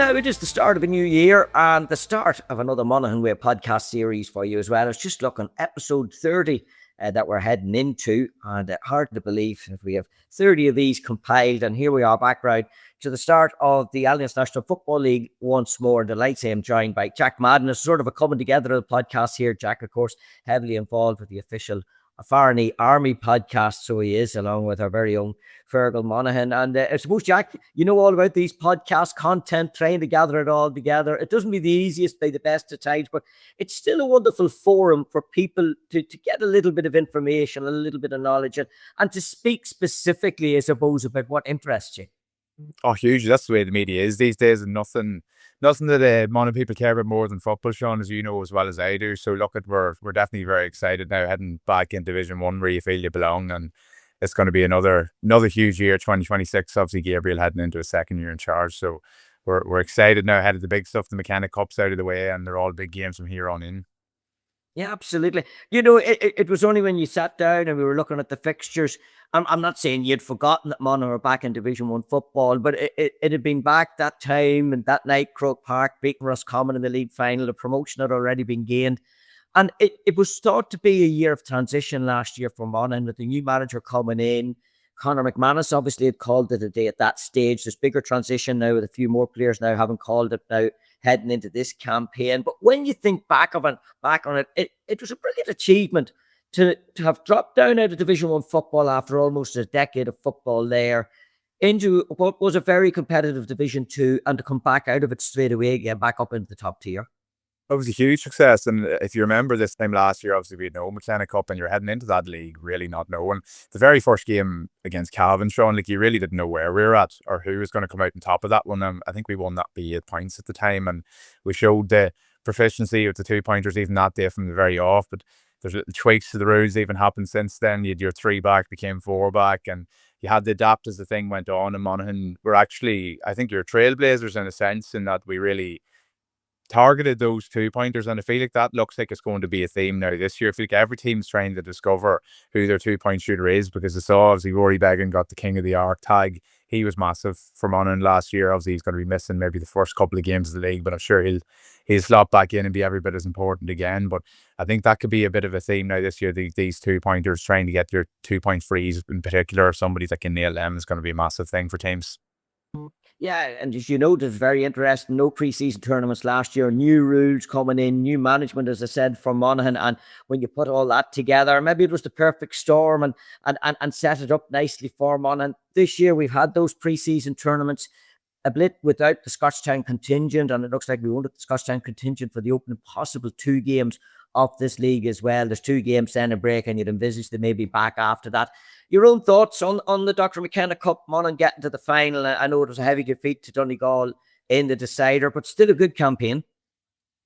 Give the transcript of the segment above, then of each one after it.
Now, it is the start of a new year and the start of another Monaghan Way podcast series for you as well. It's just looking episode 30 that we're heading into, and hard to believe that we have 30 of these compiled. And here we are back right to the start of the Allianz Football League once more. Delights I'm joined by Jack Madden. It's sort of a coming together of the podcast here. Jack, of course, heavily involved with the official Farney Army Podcast, so he is, along with our very own Fergal Monaghan. And I suppose, Jack, you know all about these podcast content, trying to gather it all together. It doesn't be the easiest by the best of times, but it's still a wonderful forum for people to get a little bit of information, a little bit of knowledge, and to speak specifically, I suppose, about what interests you. Oh, hugely. That's the way the media is these days, and nothing that Monaghan people care about more than football, Sean, as you know as well as I do. So look, we're definitely very excited now, heading back in Division 1 where you feel you belong, and it's going to be another huge year, 2026. Obviously, Gabriel heading into a second year in charge, so we're excited now ahead of the big stuff. The Mechanic Cup's out of the way, and they're all big games from here on in. Yeah, absolutely. You know, it was only when you sat down and we were looking at the fixtures. I'm not saying you'd forgotten that Monaghan were back in Division 1 football, but it had been back that time, and that night, Croke Park beating Roscommon in the league final. The promotion had already been gained. And it was thought to be a year of transition last year for Monaghan, with the new manager coming in. Conor McManus obviously had called it a day at that stage. There's bigger transition now, with a few more players now having called it now, heading into this campaign. But when you think back on it, it was a brilliant achievement to have dropped down out of Division 1 football after almost a decade of football there into what was a very competitive Division 2, and to come back out of it straight away again, back up into the top tier. It was a huge success, and if you remember this time last year, obviously we had no Mechanic Cup, and you're heading into that league really not knowing. The very first game against Calvin, Sean, like, you really didn't know where we were at or who was going to come out on top of that one. I think we won that by 8 points at the time, and we showed the proficiency with the 2-pointers even that day from the very off. But there's little tweaks to the rules even happened since then. You had your 3-back became 4-back, and you had to adapt as the thing went on. And Monaghan were actually, I think, your trailblazers in a sense, in that we really targeted those 2-pointers, and I feel like that looks like it's going to be a theme now this year. I feel like every team's trying to discover who their 2-point shooter is, because I saw obviously Rory Beggan got the King of the Arc tag. He was massive for Monaghan last year. Obviously he's going to be missing maybe the first couple of games of the league, but I'm sure he'll slot back in and be every bit as important again. But I think that could be a bit of a theme now this year. These 2-pointers, trying to get your 2-point frees in particular, somebody that can nail them, is going to be a massive thing for teams. Yeah, and as you know, it's very interesting. No pre-season tournaments last year, new rules coming in, new management, as I said, from Monaghan. And when you put all that together, maybe it was the perfect storm and set it up nicely for Monaghan. This year, we've had those pre-season tournaments, a bit without the Scotchtown contingent, and it looks like we won't have the Scotchtown contingent for the opening possible 2 games of this league as well. There's 2 games, then a break, and you'd envisage they may be back after that. Your own thoughts on the Dr. McKenna Cup, Monaghan getting to the final? I know it was a heavy defeat to Donegal in the decider, but still a good campaign.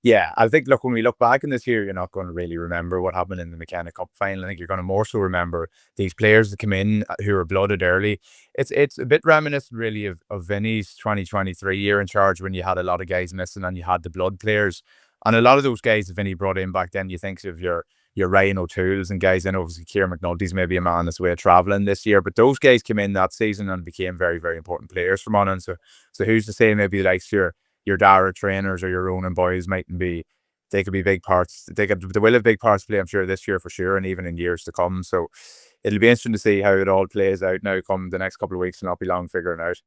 Yeah, I think, look, when we look back in this year, you're not going to really remember what happened in the McKenna Cup final. I think you're going to more so remember these players that come in who were blooded early. It's a bit reminiscent, really, of Vinny's 2023 year in charge, when you had a lot of guys missing and you had the blood players. And a lot of those guys that Vinny brought in back then, you think of your Ryan O'Toole's and guys, and obviously Kieran McNulty's maybe a man that's way of travelling this year, but those guys came in that season and became very, very important players for Monaghan. So who's to say maybe like your Dara trainers or your Ronan boys mightn't be, they could be big parts. They will have big parts to play, I'm sure, this year for sure, and even in years to come. So it'll be interesting to see how it all plays out now come the next couple of weeks, and not be long figuring out.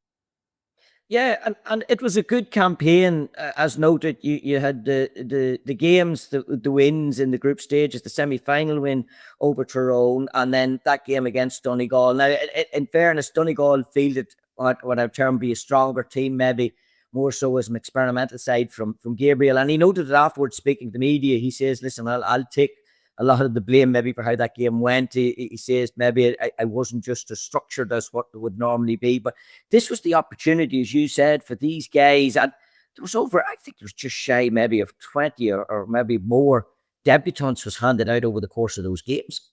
Yeah, and it was a good campaign, as noted. You had the games, the wins in the group stages, the semi-final win over Tyrone, and then that game against Donegal. Now, in fairness, Donegal fielded what I would term be a stronger team, maybe more so as an experimental side from Gabriel. And he noted it afterwards, speaking to the media. He says, listen, I'll take a lot of the blame maybe for how that game went. He says maybe I wasn't just as structured as what it would normally be, but this was the opportunity, as you said, for these guys. And there was I think there was just shy maybe of 20 or maybe more debutants was handed out over the course of those games.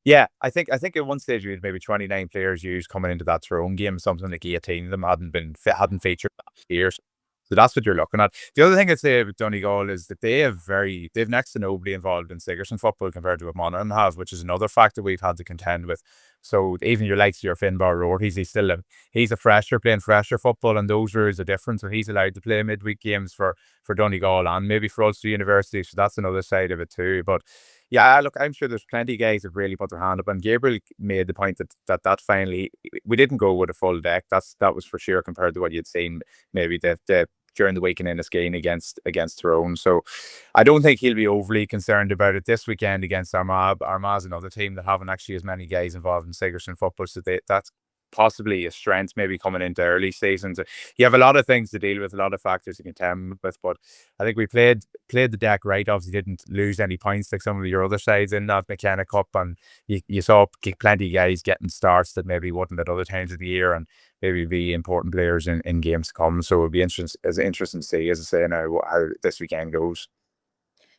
Yeah, I think at one stage we had maybe 29 players used coming into that Tyrone game. Something like 18 of them hadn't featured last year. So So that's what you're looking at. The other thing I'd say about Donegal is that they've next to nobody involved in Sigerson football compared to what Monaghan have, which is another factor we've had to contend with. So even your likes of your Finbar Roarties, he's a fresher playing fresher football, and those rules are different. So he's allowed to play midweek games for Donegal and maybe for Ulster University. So that's another side of it too. But yeah, look, I'm sure there's plenty of guys that really put their hand up. And Gabriel made the point that finally we didn't go with a full deck. That was for sure compared to what you'd seen maybe the during the weekend in Enniskeane against Tyrone. So I don't think he'll be overly concerned about it this weekend against Armagh. Armagh's another team that haven't actually as many guys involved in Sigerson football, so that's possibly a strength maybe coming into early seasons. You have a lot of things to deal with, a lot of factors to contend with, but I think we played the deck right. Obviously didn't lose any points like some of your other sides in that McKenna Cup, and you saw plenty of guys getting starts that maybe wouldn't at other times of the year, and maybe be important players in games to come. So it'll be interesting to see, as I say now, how this weekend goes.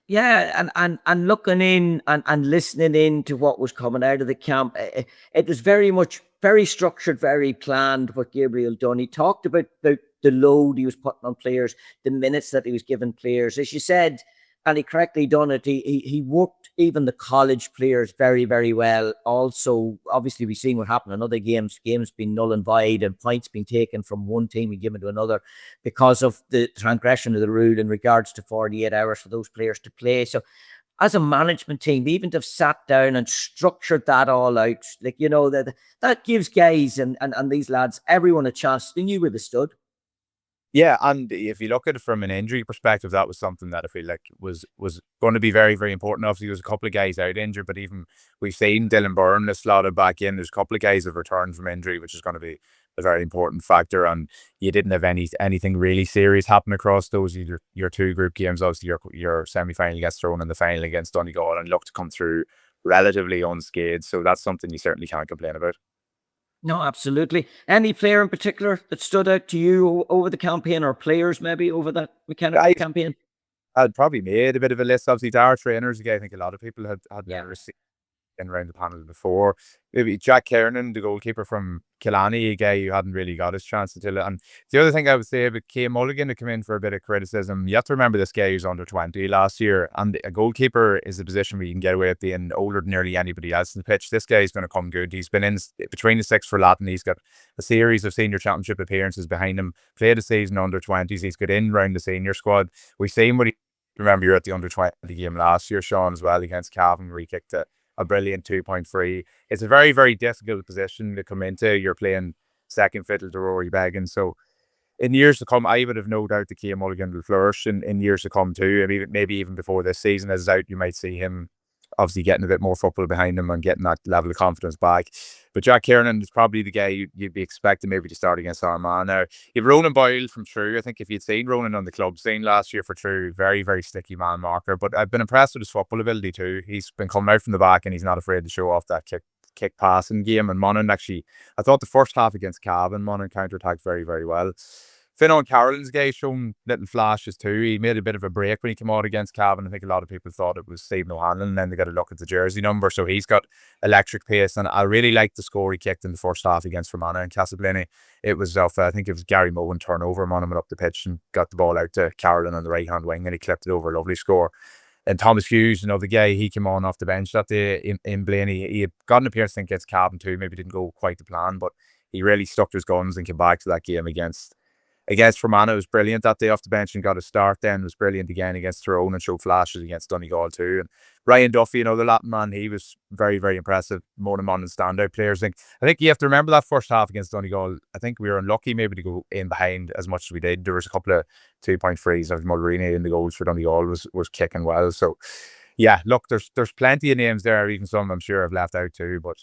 Yeah, and looking in and listening in to what was coming out of the camp, it was very structured, very planned what Gabriel done. He talked about the load he was putting on players, the minutes that he was giving players. As you said, and he correctly done it, he worked even the college players very, very well. Also, obviously, we've seen what happened in other games being null and void and points being taken from one team and given to another because of the transgression of the rule in regards to 48 hours for those players to play. So as a management team, even to have sat down and structured that all out, like, that gives guys and these lads, everyone a chance. They knew where they stood. Yeah, and if you look at it from an injury perspective, that was something that I feel like was going to be very, very important. Obviously, there's a couple of guys out injured, but even we've seen Dylan Byrne is slotted back in. There's a couple of guys have returned from injury, which is going to be a very important factor. And you didn't have anything really serious happen across those your two group games. Obviously, your semi-final gets thrown in the final against Donegal and look to come through relatively unscathed. So that's something you certainly can't complain about. No, absolutely. Any player in particular that stood out to you over the campaign, or players maybe over that McKenna campaign? I'd probably made a bit of a list. Obviously, our trainers, again, I think a lot of people had Yeah. received in around the panel before. Maybe Jack Kernan, the goalkeeper from Killarney, a guy who hadn't really got his chance until it. And the other thing I would say about Kay Mulligan to come in for a bit of criticism, you have to remember this guy who's under 20 last year, and a goalkeeper is a position where you can get away with being older than nearly anybody else in the pitch. This guy's going to come good. He's been in between the six for Latin. He's got a series of senior championship appearances behind him, played a season under 20s. He's got in round the senior squad. We've seen what he, remember you're at the under 20 game last year, Sean, as well, against Cavan, where he kicked a brilliant 2.3. It's a very, very difficult position to come into. You're playing second fiddle to Rory Began. So in years to come, I would have no doubt that Cian Mulligan will flourish in years to come too. I mean, maybe even before this season is out, you might see him obviously getting a bit more football behind him and getting that level of confidence back. But Jack Kernan is probably the guy you'd be expecting maybe to start against Armagh. Now, you've Ronan Boyle from True. I think if you'd seen Ronan on the club scene last year for True, very, very sticky man marker. But I've been impressed with his football ability too. He's been coming out from the back and he's not afraid to show off that kick passing game. And Monaghan actually, I thought the first half against Cavan, Monaghan counter-attacked very, very well. Fionnán Carroll's guy shown little flashes too. He made a bit of a break when he came out against Cavan. I think a lot of people thought it was Stephen O'Hanlon, and then they got a look at the jersey number. So he's got electric pace, and I really liked the score he kicked in the first half against Fermanagh and Castleblayney. It was off, I think it was Gary Mohan turnover. Monaghan went up the pitch and got the ball out to Carolyn on the right hand wing, and he clipped it over. A lovely score. And Thomas Hughes, the guy, he came on off the bench that day in Blaney. He had got an appearance, I think, against Cavan too. Maybe didn't go quite to plan, but he really stuck to his guns and came back to that game against Fermanagh. It was brilliant that day off the bench and got a start then. It was brilliant again against Tyrone and showed flashes against Donegal too. And Ryan Duffy, the Latin man, he was very, very impressive. More than standout players. I think you have to remember that first half against Donegal. I think we were unlucky maybe to go in behind as much as we did. There was a couple of 2.3s of Mulroney in the goals for Donegal was kicking well. So yeah, look, there's plenty of names there, even some I'm sure I've left out too, but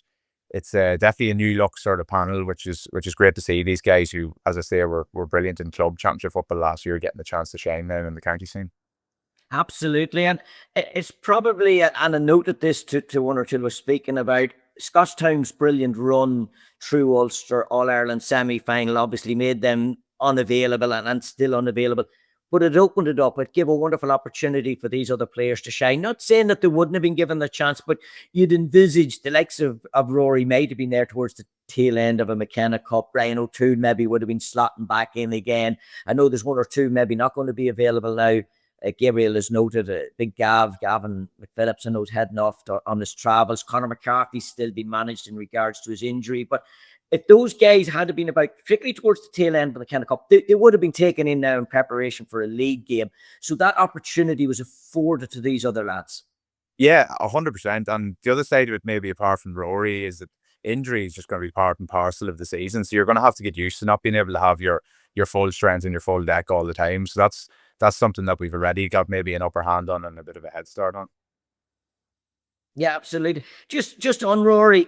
it's definitely a new look sort of panel, which is great to see. These guys who, as I say, were brilliant in club championship football last year, getting the chance to shine now in the county scene. Absolutely. And it's probably, and I noted this to one or two was speaking about, Scotstown's brilliant run through Ulster All-Ireland semi-final obviously made them unavailable and still unavailable. but it opened it up. It gave a wonderful opportunity for these other players to shine. Not saying that they wouldn't have been given the chance, but you'd envisage the likes of Rory might have been there towards the tail end of a McKenna Cup. Ryan O'Toole maybe would have been slotting back in again. I know there's one or two maybe not going to be available now. Gabriel has noted big Gavin McPhillips, I know, heading off on his travels. Conor McCarthy's still being managed in regards to his injury. But if those guys had been about, particularly towards the tail end of the McKenna Cup, they would have been taken in now in preparation for a league game. So that opportunity was afforded to these other lads. Yeah, 100%. And the other side of it, maybe apart from Rory, is that injury is just going to be part and parcel of the season. So you're going to have to get used to not being able to have your full strength and your full deck all the time. So that's something that we've already got maybe an upper hand on and a bit of a head start on. Yeah, absolutely. Just on Rory,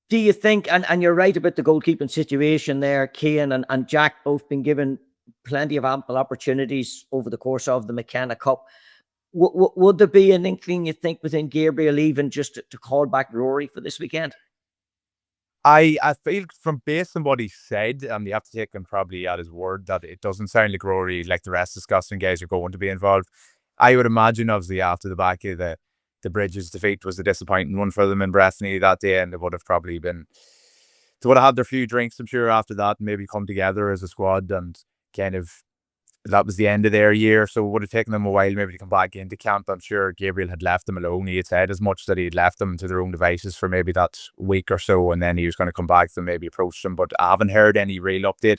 do you think, and you're right about the goalkeeping situation there, Cian and Jack both been given plenty of ample opportunities over the course of the McKenna Cup. Would there be an inkling, you think, within Gabriel even just to call back Rory for this weekend? I feel from based on what he said, and you have to take him probably at his word, that it doesn't sound like Rory, like the rest of the Scotland guys, are going to be involved. I would imagine, obviously, after the back of the Bridges defeat was a disappointing one for them in Breffni that day, and they would have probably been, they would have had their few drinks, I'm sure, after that, and maybe come together as a squad, and kind of, that was the end of their year, so it would have taken them a while maybe to come back into camp. I'm sure Gabriel had left them alone. He had said as much that he had left them to their own devices for maybe that week or so, and then he was going to come back to them, maybe approach them, but I haven't heard any real update.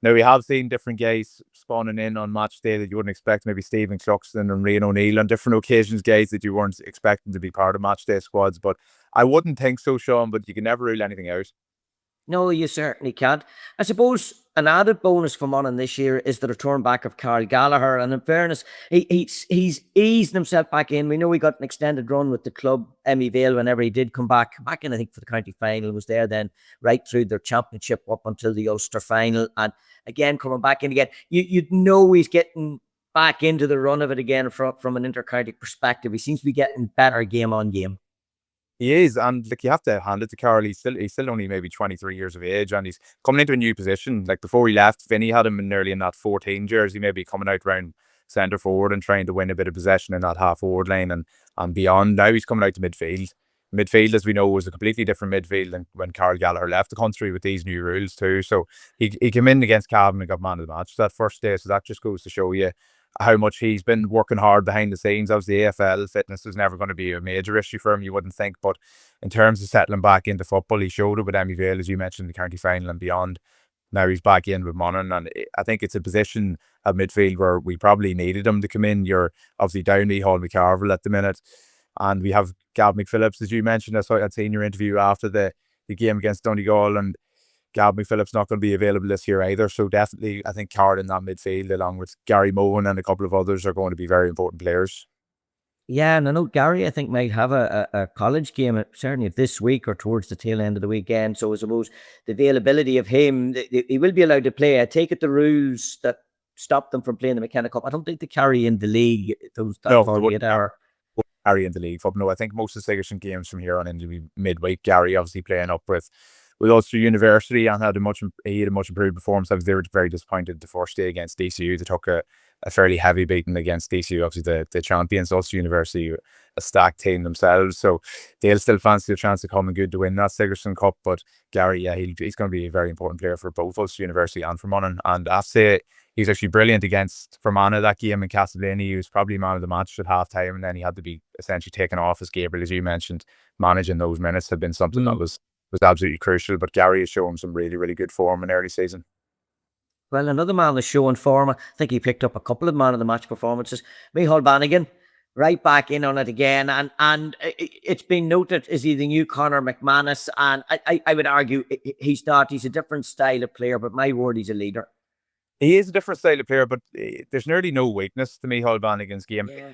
Now, we have seen different guys spawning in on match day that you wouldn't expect, maybe Stephen Cluxton and Rian O'Neill on different occasions, guys that you weren't expecting to be part of match day squads, but I wouldn't think so, Sean, but you can never rule anything out. No, you certainly can't. I suppose an added bonus for Monaghan this year is the return back of Carl Gallagher. And in fairness, he's eased himself back in. We know he got an extended run with the club, Emmy Vale, whenever he did come back in, I think, for the county final, was there then right through their championship up until the Ulster final. And again, coming back in again, you'd know he's getting back into the run of it again from an inter-county perspective. He seems to be getting better game on game. He is, and like, you have to hand it to Carl. He's still only maybe 23 years of age, and he's coming into a new position. Like, before he left, Vinny had him nearly in that 14 jersey, maybe coming out round centre forward and trying to win a bit of possession in that half forward line and beyond. Now he's coming out to midfield. Midfield, as we know, was a completely different midfield than when Carl Gallagher left the country with these new rules too. So he came in against Cavan and got man of the match that first day. So that just goes to show you how much he's been working hard behind the scenes. Obviously, AFL fitness is never going to be a major issue for him, you wouldn't think. But in terms of settling back into football, he showed it with Emmy Vale, as you mentioned, the county final and beyond. Now he's back in with Monaghan, and I think it's a position at midfield where we probably needed him to come in. You're obviously down to Hall McCarville at the minute, and we have Gab McPhillips, as you mentioned. I'd seen your interview after the game against Donegal, and Gab McPhillips not going to be available this year either. So definitely, I think Carl in that midfield, along with Gary Mohan and a couple of others, are going to be very important players. Yeah, and I know Gary, I think, might have a college game, certainly this week or towards the tail end of the weekend. So I suppose the availability of him, he will be allowed to play. I take it the rules that stop them from playing the McKenna Cup, I don't think they carry in the league those 48 hour. Carry in the league. No, I think most of the Sigerson games from here on in will be midweek. Gary obviously playing up with Ulster University and had a much improved performance. They were very disappointed the first day against DCU. They took a fairly heavy beating against DCU, obviously the champions. Ulster University, a stacked team themselves, so they'll still fancy a chance to come and good to win that Sigerson Cup. But Gary, yeah, he's going to be a very important player for both Ulster University and for Monaghan. And I have to say, he's actually brilliant against Fermanagh that game in Castleblaney. He was probably man of the match at half time, and then he had to be essentially taken off, as Gabriel, as you mentioned. Managing those minutes had been something that was absolutely crucial. But Gary is showing some really, really good form in early season. Well, another man that's showing form, I think he picked up a couple of man of the match performances. Micheál Bannigan, right back in on it again. And it's been noted, is he the new Conor McManus? And I would argue he's not. He's a different style of player, but my word, he's a leader. He is a different style of player, but there's nearly no weakness to Micheál Bannigan's game. Yeah.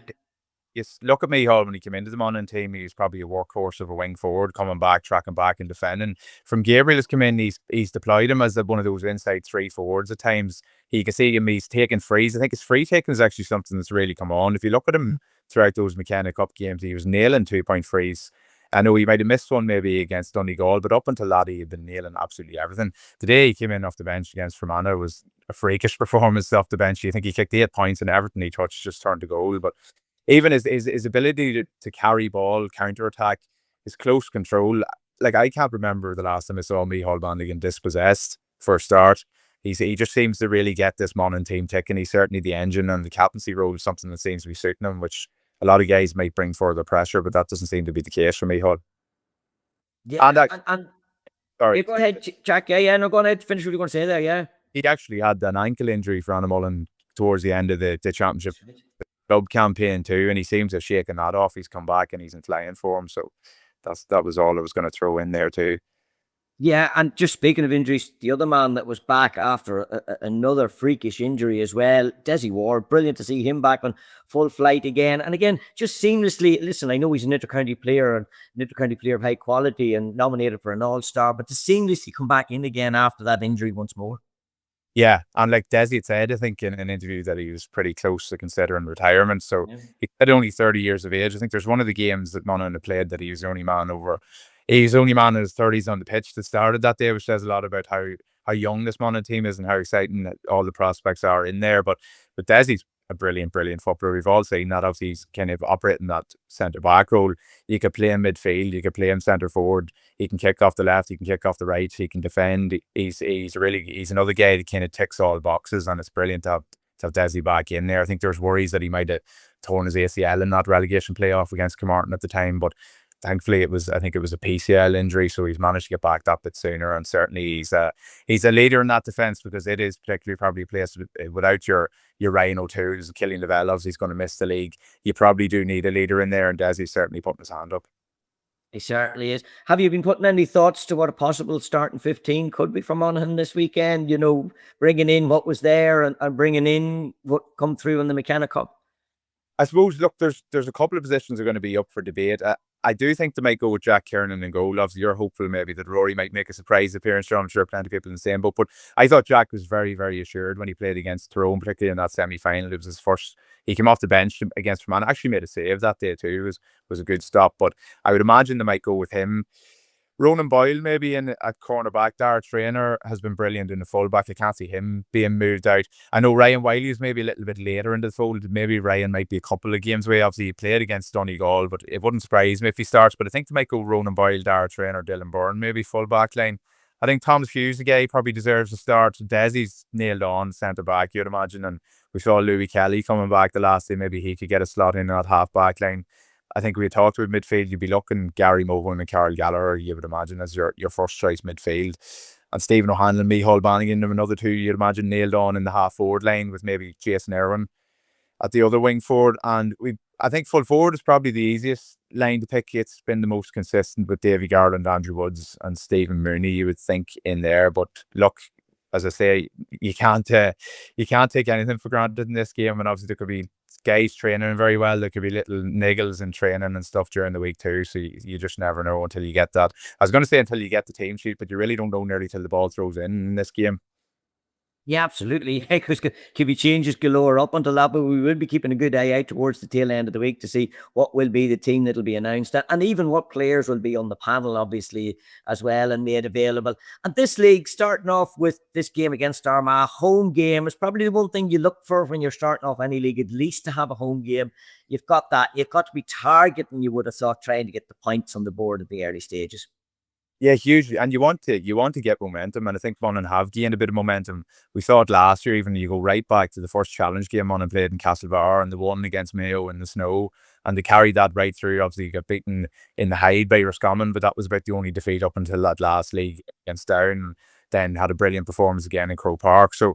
Yes, look at Micheál when he came into the Monaghan team. He was probably a workhorse of a wing forward, coming back, tracking back and defending. From Gabriel has come in, he's deployed him as one of those inside three forwards at times. You can see him, he's taking frees. I think his free taking is actually something that's really come on. If you look at him throughout those McKenna Cup games, he was nailing 2-point frees. I know he might have missed one maybe against Donegal, but up until that, he had been nailing absolutely everything. The day he came in off the bench against Fermanagh was a freakish performance off the bench. You think he kicked 8 points and everything he touched just turned to goal. But even his ability to carry ball, counter attack, his close control. Like, I can't remember the last time I saw Micheál Bannigan dispossessed for a start. He just seems to really get this Monaghan team ticking. He's certainly the engine, and the captaincy role is something that seems to be suiting him, which a lot of guys might bring further pressure, but that doesn't seem to be the case for Micheál. Yeah, And and sorry, yeah, go ahead, Jack. Yeah, no, go ahead. Finish what you're going to say there. Yeah. he actually had an ankle injury for Anna Mullen towards the end of the championship club campaign too, and he seems to have shaken that off. He's come back and he's in flying form, so that was all I was going to throw in there too. Yeah, and just speaking of injuries, the other man that was back after another freakish injury as well, Desi Ward. Brilliant to see him back on full flight again. And again, just seamlessly, listen, I know he's an inter-county player and an inter-county player of high quality and nominated for an all-star, but to seamlessly come back in again after that injury once more. Yeah, and like Desi had said, I think in an interview that he was pretty close to considering retirement. So he said only 30 years of age. I think there's one of the games that Monaghan had played that he was the only man over. He's the only man in his 30s on the pitch that started that day, which says a lot about how young this Monaghan team is and how exciting all the prospects are in there. But Desi's a brilliant footballer. We've all seen that. Obviously, he's kind of operating that centre back role. You could play him midfield. You could play him centre forward. He can kick off the left. He can kick off the right. He can defend. He's another guy that kind of ticks all the boxes, and it's brilliant to have Desi back in there. I think there's worries that he might have torn his ACL in that relegation playoff against Carmarthen at the time, but thankfully I think it was a PCL injury, so he's managed to get back that bit sooner. And certainly he's a leader in that defence, because it is particularly probably a place without your Ryan O'Toole's and Killian Lavelle, he's going to miss the league. You probably do need a leader in there, and Desi's certainly putting his hand up. He certainly is. Have you been putting any thoughts to what a possible starting 15 could be for Monaghan this weekend? You know, bringing in what was there and bringing in what come through in the McKenna Cup? I suppose, look, there's a couple of positions that are going to be up for debate. I do think they might go with Jack Kiernan in goal. Obviously, you're hopeful maybe that Rory might make a surprise appearance. I'm sure plenty of people in the same boat. But I thought Jack was very, very assured when he played against Tyrone, particularly in that semi-final. It was his first. He came off the bench against Fermanagh. Actually made a save that day too. It was a good stop. But I would imagine they might go with him. Ronan Boyle maybe in at cornerback. Dara Traynor has been brilliant in the fullback. I can't see him being moved out. I know Ryan Wiley is maybe a little bit later in the fold. Maybe Ryan might be a couple of games away. Obviously, he played against Donegal, but it wouldn't surprise me if he starts. But I think they might go Ronan Boyle, Dara Traynor, Dylan Byrne, maybe fullback line. I think Thomas Hughes, the guy, probably deserves a start. Desi's nailed on centre back, you'd imagine. And we saw Louis Kelly coming back the last day. Maybe he could get a slot in that half back line. I think we talked about midfield. You'd be looking Gary Mohan and Carl Gallagher, you would imagine, as your first choice midfield. And Stephen O'Hanlon, Micheál Bannigan, another two you'd imagine nailed on in the half forward line, with maybe Jason Irwin at the other wing forward. And I think full forward is probably the easiest line to pick. It's been the most consistent with Davy Garland, Andrew Woods, and Stephen Mooney, you would think, in there. But look, as I say, you can't take anything for granted in this game. And obviously there could be guys training very well. There could be little niggles in training and stuff during the week too. So you just never know until you get that. I was going to say until you get the team sheet, but you really don't know nearly till the ball throws in this game. Yeah, absolutely. Because could be changes galore up until that, but we will be keeping a good eye out towards the tail end of the week to see what will be the team that will be announced, and even what players will be on the panel, obviously, as well, and made available. And this league, starting off with this game against Armagh, home game is probably the one thing you look for when you're starting off any league, at least to have a home game. You've got that. You've got to be targeting, you would have thought, trying to get the points on the board at the early stages. Yeah, hugely. And you want to get momentum, and I think Monaghan have gained a bit of momentum. We saw it last year. Even you go right back to the first challenge game Monaghan played in Castlebar, and the one against Mayo in the snow, and they carried that right through. Obviously, you got beaten in the Hyde by Roscommon, but that was about the only defeat up until that last league against Down. Then had a brilliant performance again in Croke Park. So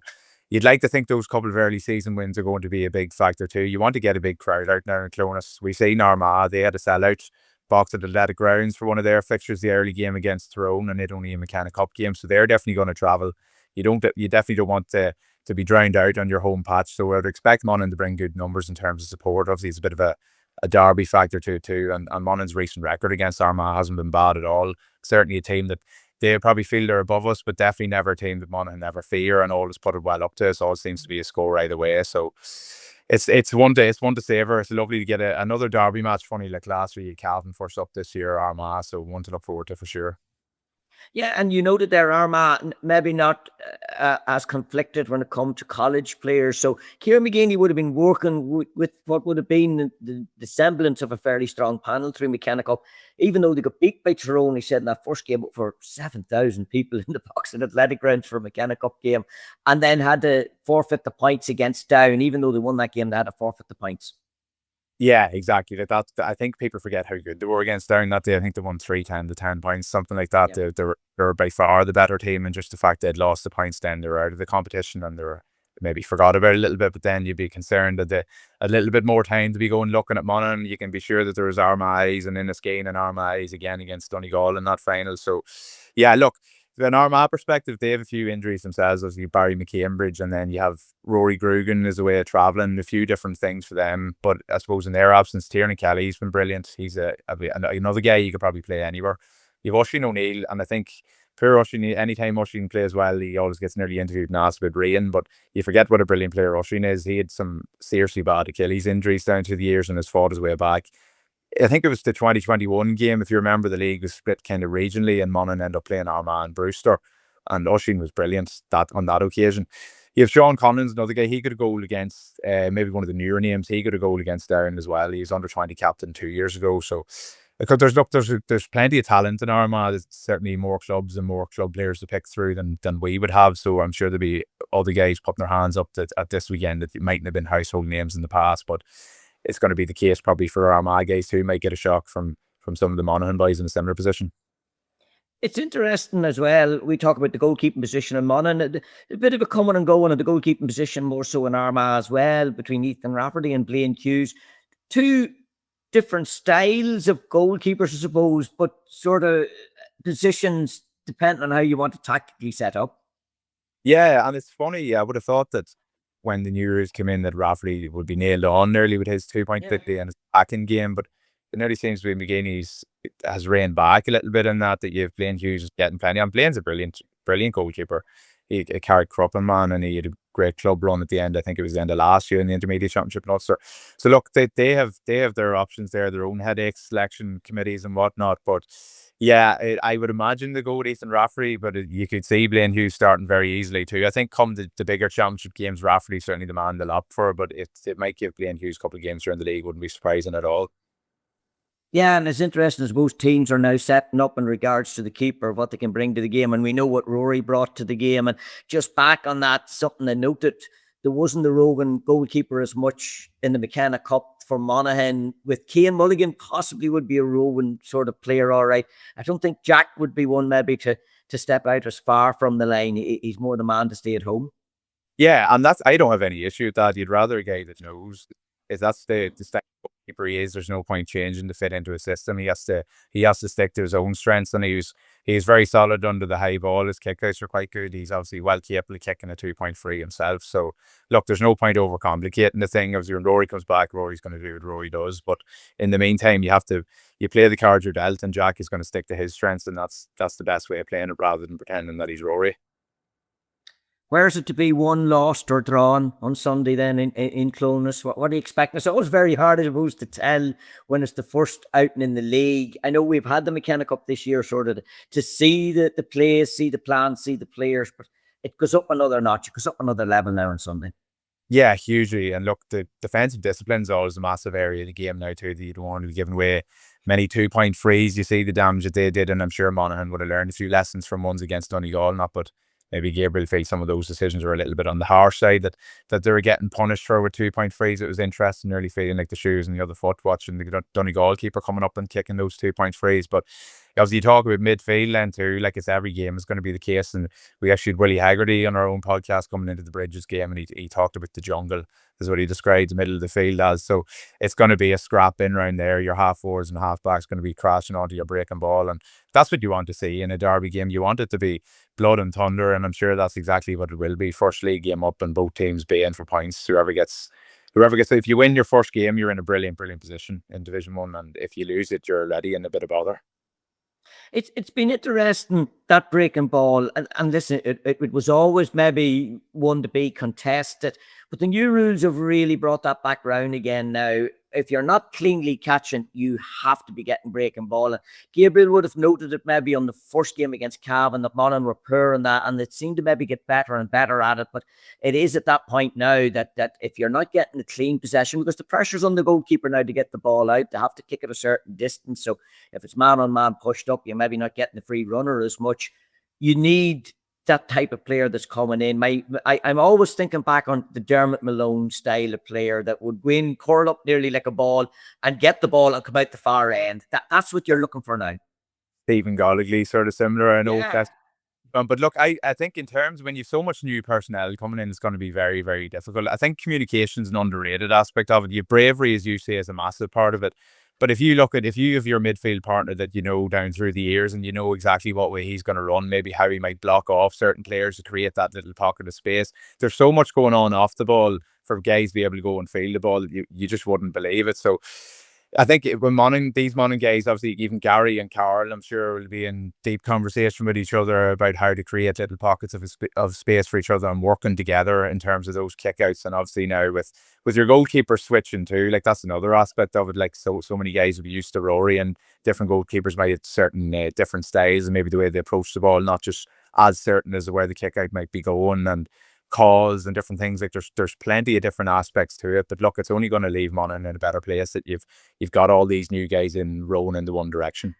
you'd like to think those couple of early season wins are going to be a big factor too. You want to get a big crowd out now in Clonus. We've seen Armagh, they had a sellout box at Athletic Grounds for one of their fixtures, the early game against Tyrone, and it only a McKenna Cup game, so they're definitely going to travel. You definitely don't want to be drowned out on your home patch. So I would expect Monaghan to bring good numbers in terms of support. Obviously, it's a bit of a derby factor too, and Monaghan's recent record against Armagh hasn't been bad at all. Certainly a team that they probably feel they're above us, but definitely never a team that Monaghan never fear, and always put it well up to us. Always seems to be a score either way. So It's one to savour. It's lovely to get another derby match. Funny, like last year, Calvin first up this year, Armagh, so one to look forward to for sure. Yeah, and you noted there, Armagh, maybe not as conflicted when it comes to college players. So Kieran McGeeney would have been working with what would have been the semblance of a fairly strong panel through McKenna Cup, even though they got beat by Tyrone. He said in that first game for 7,000 people in the box at Athletic Grounds for a McKenna Cup game, and then had to forfeit the points against Down. Even though they won that game, they had to forfeit the points. Yeah, exactly. Like that, I think people forget how good they were against Down that day. I think they won 3-10 to 10 points, something like that. Yeah. They were by far the better team, and just the fact they'd lost the points, then they were out of the competition, and they were maybe forgot about it a little bit. But then you'd be concerned that a little bit more time to be going looking at Monaghan. You can be sure that there was Armagh eyes and Inniskeen and Armagh eyes again against Donegal in that final. So, yeah, look. An Armagh perspective, they have a few injuries themselves. Obviously, Barry McCambridge, and then you have Rory Grugan is away travelling. A few different things for them, but I suppose in their absence, Tiernan Kelly's been brilliant. He's another guy you could probably play anywhere. You've Oisin O'Neill, and I think poor Oisin. Anytime Oisin plays well, he always gets nearly interviewed and asked about rain. But you forget what a brilliant player Oisin is. He had some seriously bad Achilles injuries down through the years and has fought his way back. I think it was the 2021 game, if you remember, the league was split kind of regionally, and Monaghan ended up playing Armagh and Brewster, and Oisin was brilliant on that occasion. You have Sean Collins, another guy. He got a goal against maybe one of the newer names. He got a goal against Down as well. He was under 20 captain 2 years ago. So because there's plenty of talent in Armagh. There's certainly more clubs and more club players to pick through than we would have. So I'm sure there'll be all the guys putting their hands up at this weekend that mightn't have been household names in the past, but it's going to be the case probably for Armagh guys who might get a shock from some of the Monaghan boys in a similar position. It's interesting as well. We talk about the goalkeeping position in Monaghan. A bit of a coming and going of the goalkeeping position, more so in Armagh as well, between Ethan Rafferty and Blaine Hughes. Two different styles of goalkeepers, I suppose, but sort of positions depending on how you want to tactically set up. Yeah, and it's funny. I would have thought that when the new rules came in, that Rafferty would be nailed on nearly with his 2.50 and his attacking game, but it nearly seems to be McGeeney's has reined back a little bit in that you have Blaine Hughes is getting plenty. And Blaine's a brilliant goalkeeper. He carried Cruppen, man, and he had a great club run at the end. I think it was the end of last year in the Intermediate Championship in Ulster. So look, they have their options there, their own headaches, selection committees and whatnot. But yeah, I would imagine they go with Ethan Rafferty, but you could see Blaine Hughes starting very easily too. I think come the bigger championship games, Rafferty certainly the man they'll opt for, but it might give Blaine Hughes a couple of games during the league. Wouldn't be surprising at all. Yeah, and it's interesting as most teams are now setting up in regards to the keeper, what they can bring to the game. And we know what Rory brought to the game. And just back on that, something I noted, there wasn't the Rogan goalkeeper as much in the McKenna Cup for Monaghan. With Cian Mulligan, possibly would be a Rowan sort of player, all right. I don't think Jack would be one maybe to step out as far from the line. He's more the man to stay at home. Yeah, and I don't have any issue with that. You'd rather a guy that knows if that's the style of goalkeeper he is. There's no point changing to fit into a system. He has to stick to his own strengths, and he's very solid under the high ball. His kickouts are quite good. He's obviously well capable of kicking a 2.3 himself. So look, there's no point overcomplicating the thing. Obviously, when Rory comes back, Rory's going to do what Rory does. But in the meantime, you play the cards you're dealt, and Jack is going to stick to his strengths, and that's the best way of playing it rather than pretending that he's Rory. Where is it to be won, lost, or drawn on Sunday then in Clones? What are you expecting? It's always very hard, I suppose, to tell when it's the first outing in the league. I know we've had the McKenna Cup this year sort of to see the plays, see the plans, see the players, but it goes up another notch. It goes up another level now on Sunday. Yeah, hugely. And look, the defensive discipline is always a massive area of the game now too, that you don't want to be giving away many 2-point frees. You see the damage that they did, and I'm sure Monaghan would have learned a few lessons from ones against Donegal, but maybe Gabriel felt some of those decisions were a little bit on the harsh side that they were getting punished for with 2-point frees. It was interesting, nearly feeling like the shoes and the other foot watching the Donegal keeper coming up and kicking those 2-point frees. But obviously you talk about midfield then too, like it's every game is going to be the case. And we actually had Willie Haggerty on our own podcast coming into the Bridges game, and he talked about the jungle. Is what he described the middle of the field as. So it's going to be a scrap in around there. Your half forwards and half backs going to be crashing onto your breaking ball, and that's what you want to see in a derby game. You want it to be blood and thunder, and I'm sure that's exactly what it will be. First league game up, and both teams baying for points. Whoever gets. If you win your first game, you're in a brilliant position in Division 1, and if you lose it, you're already in a bit of bother. It's been interesting, that breaking ball, and listen, it was always maybe one to be contested, But the new rules have really brought that back round again now. If you're not cleanly catching, you have to be getting breaking ball. And Gabriel would have noted it maybe on the first game against Cavan that Monaghan were poor in that, and it seemed to maybe get better and better at it. But it is at that point now that if you're not getting a clean possession, because the pressure's on the goalkeeper now to get the ball out, they have to kick it a certain distance. So if it's man on man pushed up, you're maybe not getting the free runner as much. You need that type of player that's coming in. I'm always thinking back on the Dermot Malone style of player that would win, curl up nearly like a ball and get the ball and come out the far end. That's what you're looking for now. Stephen Golligley, sort of similar. I know Yeah. that's but look, I think in terms when you've so much new personnel coming in, it's going to be very, very difficult. I think communication is an underrated aspect of it. Your bravery, as you say, is a massive part of it. But if you have your midfield partner that you know down through the years and you know exactly what way he's going to run, maybe how he might block off certain players to create that little pocket of space. There's so much going on off the ball for guys to be able to go and field the ball that you just wouldn't believe it. So I think when these Monaghan guys, obviously even Gary and Carl, I'm sure will be in deep conversation with each other about how to create little pockets of space for each other and working together in terms of those kickouts. And obviously now with your goalkeeper switching too, like that's another aspect of it. Like so many guys will be used to Rory, and different goalkeepers might have certain different styles and maybe the way they approach the ball, not just as certain as where the kickout might be going and calls and different things. Like there's plenty of different aspects to it, but look, it's only going to leave Monaghan in a better place that you've got all these new guys in rowing in the one direction.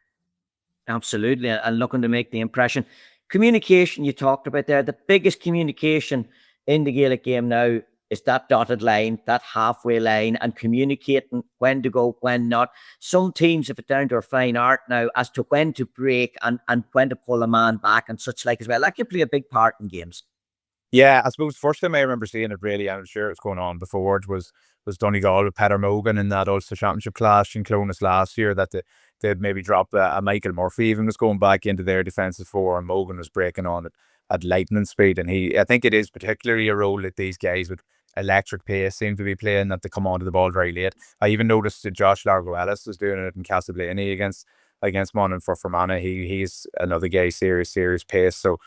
Absolutely, and looking to make the impression. Communication you talked about there, the biggest communication in the Gaelic game now is that dotted line, that halfway line, and communicating when to go, when not. Some teams have it down to a fine art now as to when to break and when to pull a man back and such like as well. That can play a big part in games. Yeah, I suppose first time I remember seeing it really, I'm sure it's going on before, was Donegal with Peter Mogan in that Ulster Championship clash in Clonus last year, that they'd maybe drop a Michael Murphy even was going back into their defensive four, and Mogan was breaking on it at lightning speed. And I think it is particularly a role that these guys with electric pace seem to be playing, that they come onto the ball very late. I even noticed that Josh Largo Ellis was doing it in Castleblaney against Monaghan for Fermanagh. He's another guy, serious pace. So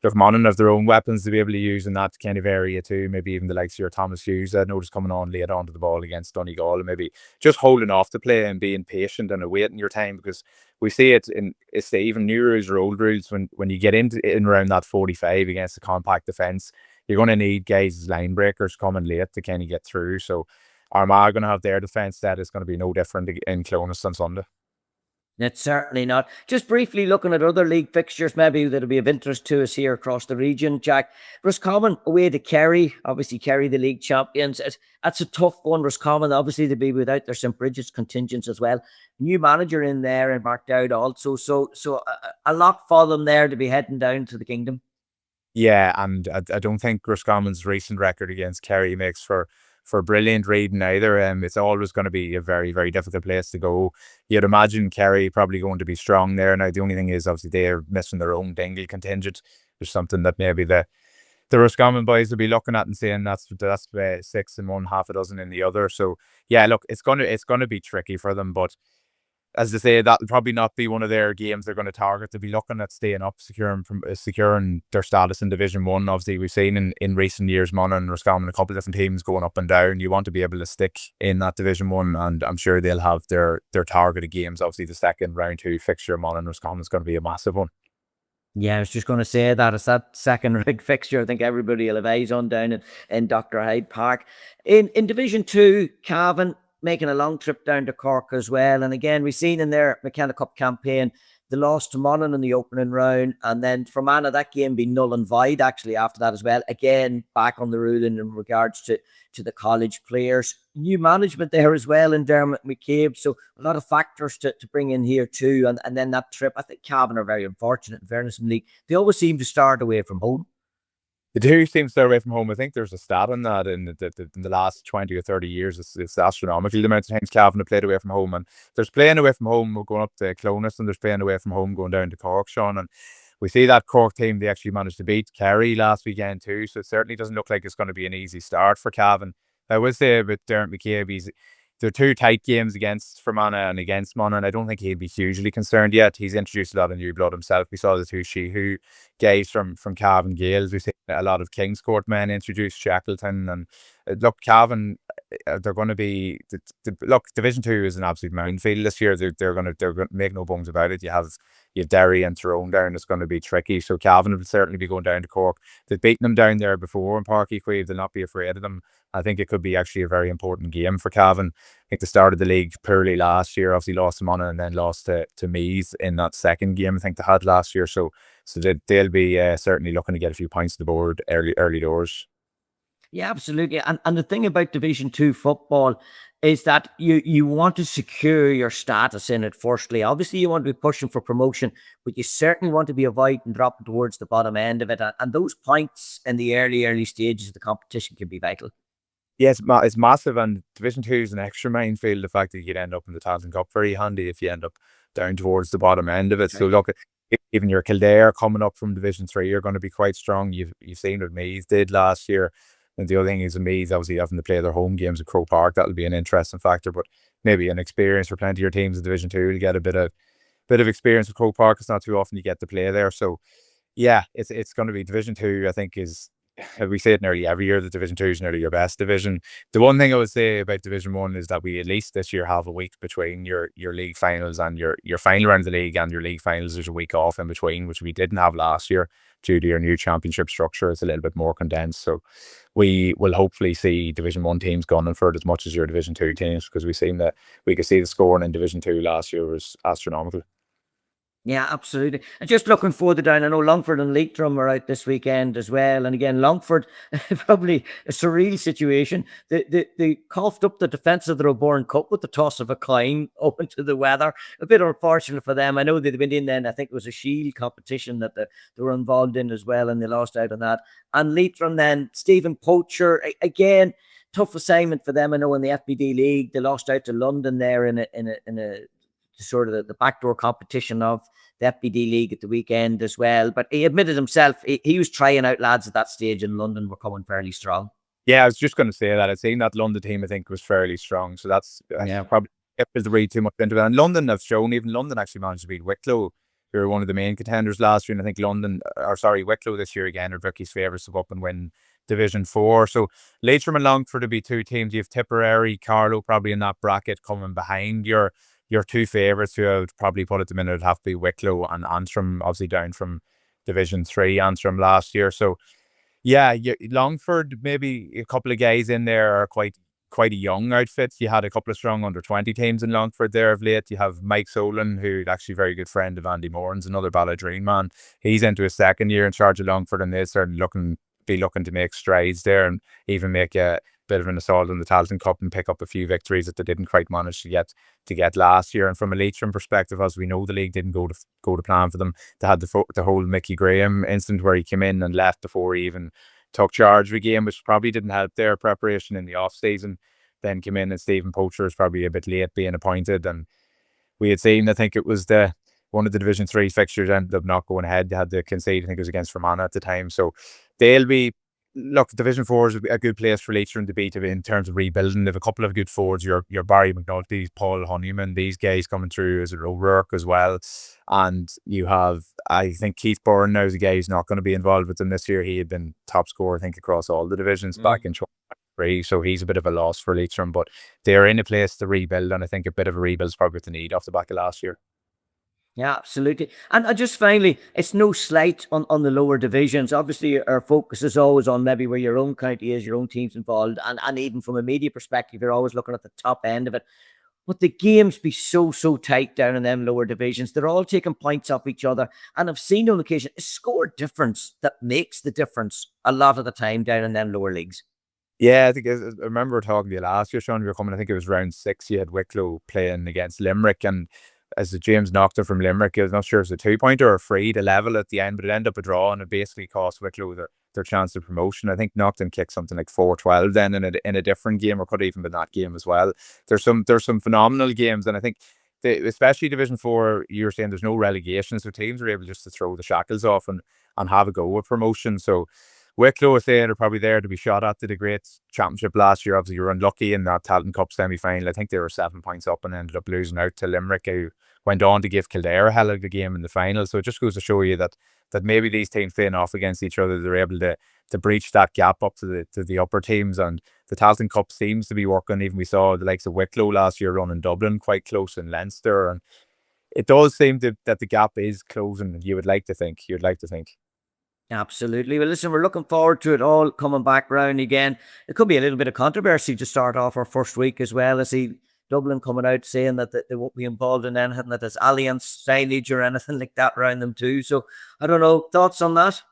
look, Monaghan have their own weapons to be able to use in that kind of area too. Maybe even the likes of your Thomas Hughes, I noticed coming on late onto the ball against Donegal, and maybe just holding off the play and being patient and awaiting your time, because we see it it's the even new rules or old rules when you get in around that 45 against a compact defence, you're going to need guys as line breakers coming late to kind of get through. So Armagh are going to have their defence. That is going to be no different in Clonus on Sunday. It's certainly not. Just briefly looking at other league fixtures, maybe that'll be of interest to us here across the region, Jack. Roscommon away to Kerry. Obviously, Kerry, the league champions. That's a tough one. Roscommon, obviously, to be without their St. Bridget's contingents as well. New manager in there and marked out also. So a lot for them there to be heading down to the Kingdom. Yeah, and I don't think Roscommon's recent record against Kerry makes for brilliant reading either. It's always going to be a very, very difficult place to go. You'd imagine Kerry probably going to be strong there. Now, the only thing is, obviously, they're missing their own Dingle contingent. There's something that maybe the Roscommon boys will be looking at and saying that's 6 in one, half a dozen in the other. So yeah, look, it's gonna be tricky for them, but as they say, that'll probably not be one of their games they're going to target. They'll be looking at staying up, securing their status in Division 1. Obviously, we've seen in recent years, Monaghan and Roscommon, a couple of different teams going up and down. You want to be able to stick in that Division 1, and I'm sure they'll have their targeted games. Obviously, the second round 2 fixture, Monaghan Roscommon, is going to be a massive one. Yeah, I was just going to say that it's that second big fixture. I think everybody will have eyes on down in Dr. Hyde Park. In Division 2, Cavan making a long trip down to Cork as well. And again, we've seen in their McKenna Cup campaign, the loss to Monaghan in the opening round. And then for Fermanagh, that game being null and void actually after that as well. Again, back on the ruling in regards to the college players. New management there as well in Dermot McCabe. So a lot of factors to bring in here too. And then that trip, I think Cavan are very unfortunate in fairness in the league. They always seem to start away from home. They do seem to stay away from home. I think there's a stat on that in the last 20 or 30 years. It's astronomical the amount of times Cavan have played away from home. And there's playing away from home going up to Clonus, and there's playing away from home going down to Cork, Sean. And we see that Cork team, they actually managed to beat Kerry last weekend too. So it certainly doesn't look like it's going to be an easy start for Cavan. I would say with Dermot McCabe, they're 2 tight games against Fermanagh and against Monaghan. I don't think he'd be hugely concerned yet. He's introduced a lot of new blood himself. We saw the 2 Sheehu guys from Cavan Gales. We've seen a lot of Kingscourt men introduced, Shackleton look, Cavan, they're going to be look. Division 2 is an absolute minefield this year. They're going to make no bones about it. You have Derry and Tyrone down. It's going to be tricky. So Cavan will certainly be going down to Cork. They've beaten them down there before in Páirc Uí Chaoimh. They'll not be afraid of them. I think it could be actually a very important game for Cavan. I think they started the league poorly last year. Obviously lost to Monaghan and then lost to Meath in that second game I think they had last year. So they'll be certainly looking to get a few points to the board early doors. Yeah, absolutely. And the thing about Division 2 football is that you want to secure your status in it firstly. Obviously, you want to be pushing for promotion, but you certainly want to be avoiding dropping towards the bottom end of it. And those points in the early stages of the competition can be vital. Yes, it's massive, and Division 2 is an extra minefield. The fact that you'd end up in the Tailteann Cup, very handy if you end up down towards the bottom end of it. So look, even your Kildare coming up from Division 3 are going to be quite strong. You've seen what Meath did last year. And the other thing is Meath obviously having to play their home games at Croke Park. That'll be an interesting factor, but maybe an experience for plenty of your teams in Division 2 to get a bit of experience with Croke Park. It's not too often you get to play there. So yeah, it's going to be Division 2, I think, is, we say it nearly every year, that Division 2 is nearly your best division. The one thing I would say about Division 1 is that we at least this year have a week between your league finals and your final round of the league and your league finals. There's a week off in between, which we didn't have last year due to your new championship structure. It's a little bit more condensed. So we will hopefully see Division 1 teams gunning for it as much as your Division 2 teams, because we could see the scoring in Division 2 last year was astronomical. Yeah, absolutely. And just looking further down, I know Longford and Leitrim are out this weekend as well. And again, Longford, probably a surreal situation. They coughed up the defence of the O'Byrne Cup with the toss of a coin open to the weather. A bit unfortunate for them. I know they went in then, I think it was a Shield competition that they were involved in as well, and they lost out on that. And Leitrim then, Stephen Poacher, again, tough assignment for them. I know in the FBD League, they lost out to London there in a sort of the backdoor competition of the FBD League at the weekend as well. But he admitted himself he was trying out lads at that stage in London were coming fairly strong. Yeah, I was just going to say that. I'd seen that London team, I think, was fairly strong. So that's probably to read too much into it. And London have shown, even London actually managed to beat Wicklow, who were one of the main contenders last year. And I think Wicklow this year again are Ricky's favourites to go up and win Division 4. So Leitrim and Longford would be two teams. You have Tipperary, Carlow probably in that bracket coming behind your two favourites, who I would probably put at the minute would have to be Wicklow and Antrim, obviously down from Division 3, Antrim last year. So yeah, Longford, maybe a couple of guys in there are quite a young outfit. You had a couple of strong under-20 teams in Longford there of late. You have Mike Solon, who's actually a very good friend of Andy Moran's, another Balladreen man. He's into his second year in charge of Longford, and they certainly looking to make strides there and even make a bit of an assault in the Tailteann Cup and pick up a few victories that they didn't quite manage to get last year. And from a Leitrim perspective, as we know, the league didn't go to plan for them. They had the whole Mickey Graham incident where he came in and left before he even took charge of the game, which probably didn't help their preparation in the off season. Then came in, and Stephen Poacher was probably a bit late being appointed, and we had seen, I think it was one of the Division 3 fixtures ended up not going ahead. They had to concede, I think it was against Fermanagh at the time. So they'll be, look, Division 4 is a good place for Leitrim to beat in terms of rebuilding. They have a couple of good forwards, your Barry McNulty, Paul Honeyman, these guys coming through as a O'Rourke as well. And you have, I think Keith Byrne now is a guy who's not going to be involved with them this year. He had been top scorer, I think, across all the divisions back in 2023. So he's a bit of a loss for Leitrim, but they're in a place to rebuild, and I think a bit of a rebuild is probably what they need off the back of last year. Yeah, absolutely. And just finally, it's no slight on the lower divisions. Obviously, our focus is always on maybe where your own county is, your own team's involved. And even from a media perspective, you're always looking at the top end of it. But the games be so tight down in them lower divisions. They're all taking points off each other. And I've seen on occasion a score difference that makes the difference a lot of the time down in them lower leagues. Yeah, I think I remember talking to you last year, Sean. You were coming, I think it was round 6. You had Wicklow playing against Limerick, and as James knocked it from Limerick, I was not sure if it was a 2-pointer or a free to level at the end, but it ended up a draw, and it basically cost Wicklow their chance of promotion. I think Knockton kicked something like 4-12 then in a different game, or could have even been that game as well. There's some phenomenal games, and I think especially Division 4, you were saying there's no relegation, so teams are able just to throw the shackles off and have a go with promotion. So Wicklow, is saying, are probably there to be shot at. Did a great championship last year. Obviously, you were unlucky in that Tailteann Cup semi-final. I think they were 7 points up and ended up losing out to Limerick, who went on to give Kildare a hell of a game in the final. So it just goes to show you that maybe these teams playing off against each other, they're able to breach that gap up to the upper teams. And the Tailteann Cup seems to be working. Even we saw the likes of Wicklow last year running Dublin quite close in Leinster, and it does seem that the gap is closing. You would like to think. You'd like to think. Absolutely. Well, listen, we're looking forward to it all coming back round again. It could be a little bit of controversy to start off our first week as well. I see Dublin coming out saying that they won't be involved in anything that has Allianz signage or anything like that around them too. So I don't know. Thoughts on that?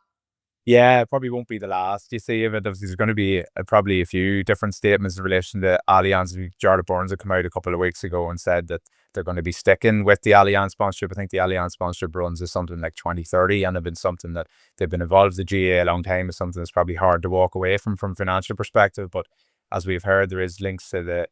Yeah, it probably won't be the last. You see, if there's going to be probably a few different statements in relation to Allianz. Jarlath Burns had come out a couple of weeks ago and said that they're going to be sticking with the Allianz sponsorship. I think the Allianz sponsorship runs is something like 2030, and have been something that they've been involved with the GA a long time. Is something that's probably hard to walk away from financial perspective. But as we've heard, there is links to the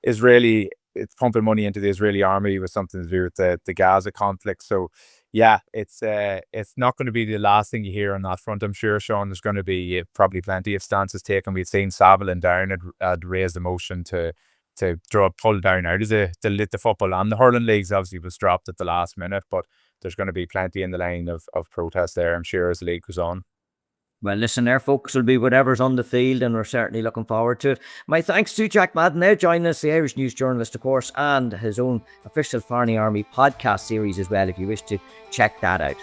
Israeli. It's pumping money into the Israeli army with something to do with the Gaza conflict. So yeah, it's not going to be the last thing you hear on that front. I'm sure, Sean, there's going to be probably plenty of stances taken. We've seen Savile and Down had raised a motion to pull Down out of the football and the hurling leagues. Obviously was dropped at the last minute, but there's going to be plenty in the line of protest there, I'm sure, as the league goes on. Well, listen, their focus will be whatever's on the field, and we're certainly looking forward to it. My thanks to Jack Madden there, joining us, the Irish news journalist, of course, and his own official Farney Army podcast series as well, if you wish to check that out.